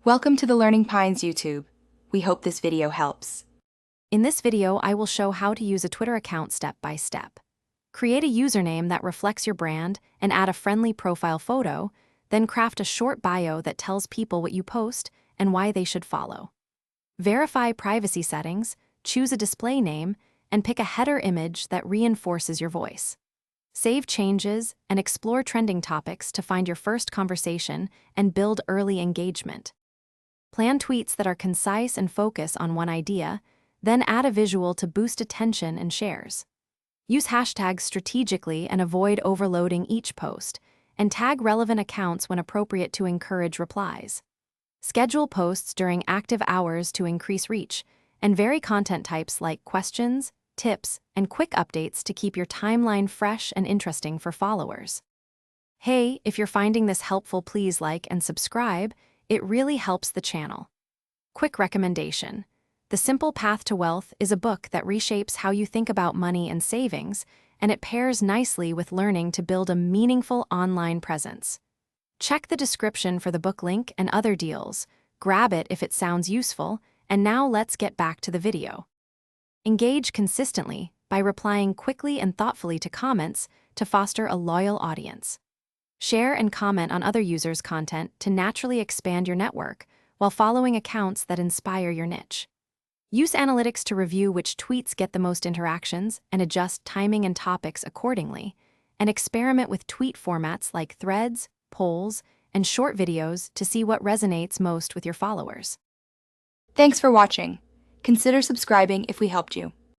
Welcome to the Learning Pines YouTube. We hope this video helps. In this video, I will show how to use a Twitter account step by step. Create a username that reflects your brand and add a friendly profile photo, then craft a short bio that tells people what you post and why they should follow. Verify privacy settings, choose a display name, and pick a header image that reinforces your voice. Save changes and explore trending topics to find your first conversation and build early engagement. Plan tweets that are concise and focus on one idea, then add a visual to boost attention and shares. Use hashtags strategically and avoid overloading each post, and tag relevant accounts when appropriate to encourage replies. Schedule posts during active hours to increase reach, and vary content types like questions, tips, and quick updates to keep your timeline fresh and interesting for followers. Hey, if you're finding this helpful, please like and subscribe. It really helps the channel. Quick recommendation. The Simple Path to Wealth is a book that reshapes how you think about money and savings, and it pairs nicely with learning to build a meaningful online presence. Check the description for the book link and other deals. Grab it if it sounds useful, and now let's get back to the video. Engage consistently by replying quickly and thoughtfully to comments to foster a loyal audience. Share and comment on other users' content to naturally expand your network while following accounts that inspire your niche. Use analytics to review which tweets get the most interactions and adjust timing and topics accordingly, and experiment with tweet formats like threads, polls, and short videos to see what resonates most with your followers. Thanks for watching. Consider subscribing if we helped you.